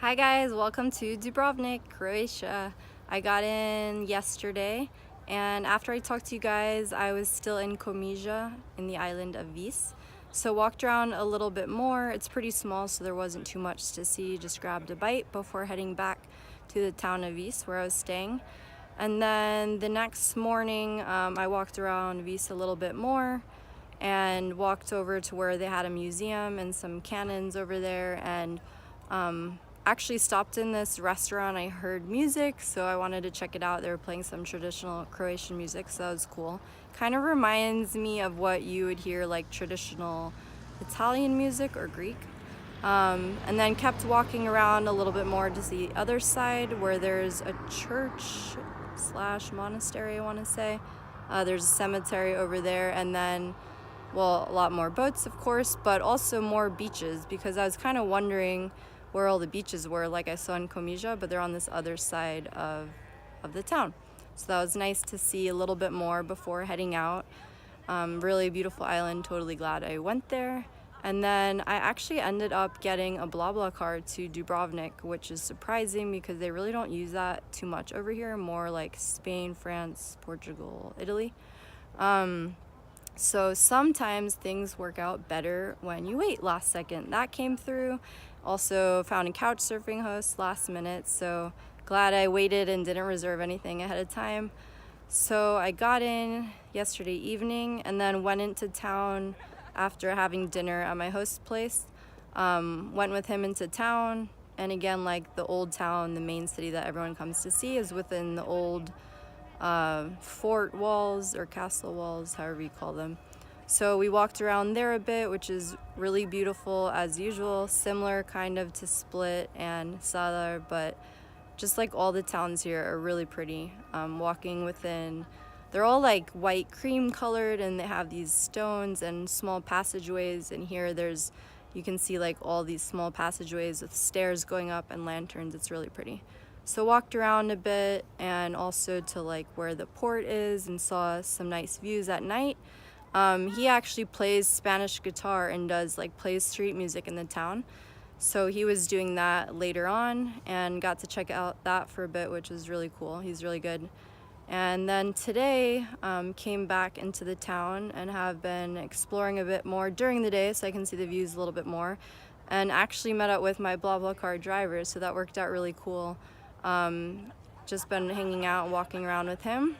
Hi guys, welcome to Dubrovnik, Croatia. I got in yesterday, and after I talked to you guys, I was still in Komiža in the island of Vis. So walked around a little bit more. It's pretty small, so there wasn't too much to see. Just grabbed a bite before heading back to the town of Vis where I was staying. And then the next morning, I walked around Vis a little bit more and walked over to where they had a museum and some cannons over there, and actually stopped in this restaurant. I heard music, so I wanted to check it out. They were playing some traditional Croatian music, so that was cool. Kind of reminds me of what you would hear like traditional Italian music or Greek. And then kept walking around a little bit more to the other side where there's a church slash monastery, I want to say. There's a cemetery over there, and then, well, a lot more boats, of course, but also more beaches, because I was kind of wondering where all the beaches were, like I saw in Komiža, but they're on this other side of the town. So that was nice to see a little bit more before heading out. Really beautiful island, totally glad I went there. And then I actually ended up getting a BlaBlaCar to Dubrovnik, which is surprising because they really don't use that too much over here, more like Spain, France, Portugal, Italy. So sometimes things work out better when you wait last second. That came through. Also found a couch surfing host last minute, so glad I waited and didn't reserve anything ahead of time. So I got in yesterday evening and then went into town after having dinner at my host's place. Went with him into town, and again, like the old town, the main city that everyone comes to see is within the old fort walls or castle walls, however you call them. So we walked around there a bit, which is really beautiful as usual, similar kind of to Split and Sadar, but just like all the towns here are really pretty. Walking within, they're all like white cream colored, and they have these stones and small passageways, and here you can see like all these small passageways with stairs going up and lanterns. It's really pretty. So walked around a bit, and also to like where the port is, and saw some nice views at night. He actually plays Spanish guitar and plays street music in the town. So he was doing that later on and got to check out that for a bit, which was really cool. He's really good. And then today came back into the town and have been exploring a bit more during the day so I can see the views a little bit more, and actually met up with my BlaBlaCar driver, so that worked out really cool. Just been hanging out and walking around with him,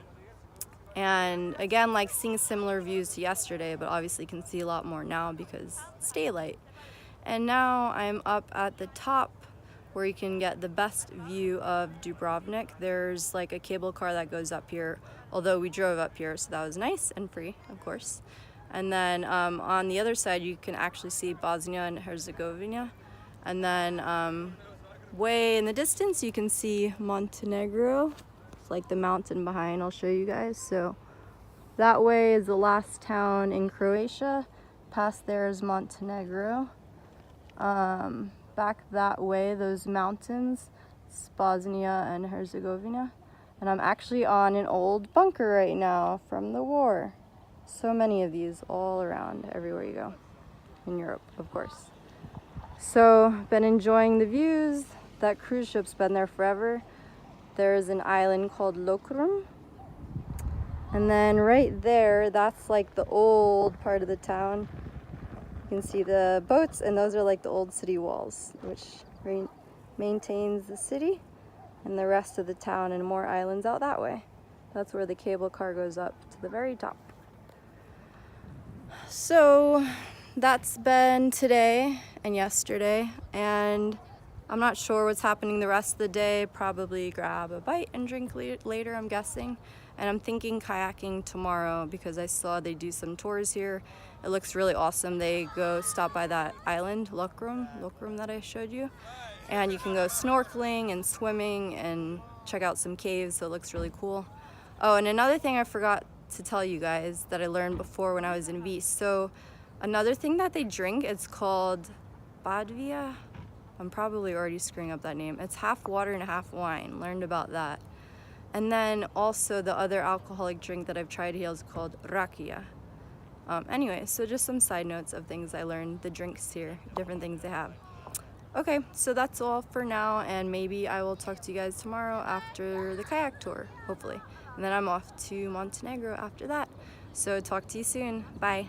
and again, like seeing similar views to yesterday, but obviously can see a lot more now because it's daylight. And now I'm up at the top where you can get the best view of Dubrovnik. There's like a cable car that goes up here, although we drove up here, so that was nice and free, of course. And then on the other side, you can actually see Bosnia and Herzegovina. And then way in the distance, you can see Montenegro. It's like the mountain behind, I'll show you guys. So that way is the last town in Croatia. Past there is Montenegro. Back that way, those mountains, it's Bosnia and Herzegovina. And I'm actually on an old bunker right now from the war. So many of these all around, everywhere you go. In Europe, of course. So, been enjoying the views. That cruise ship's been there forever. There's an island called Lokrum. And then right there, that's like the old part of the town. You can see the boats, and those are like the old city walls, which maintains the city, and the rest of the town and more islands out that way. That's where the cable car goes up to the very top. So that's been today and yesterday, and I'm not sure what's happening the rest of the day. Probably grab a bite and drink later, I'm guessing. And I'm thinking kayaking tomorrow because I saw they do some tours here. It looks really awesome. They go stop by that island, Lokrum that I showed you. And you can go snorkeling and swimming and check out some caves, so it looks really cool. Oh, and another thing I forgot to tell you guys that I learned before when I was in Vis. So another thing that they drink, it's called Badvia. I'm probably already screwing up that name. It's half water and half wine. Learned about that. And then also the other alcoholic drink that I've tried here is called rakia. Anyway, so just some side notes of things I learned, the drinks here, different things they have. Okay, so that's all for now, and maybe I will talk to you guys tomorrow after the kayak tour, hopefully. And then I'm off to Montenegro after that. So talk to you soon. Bye.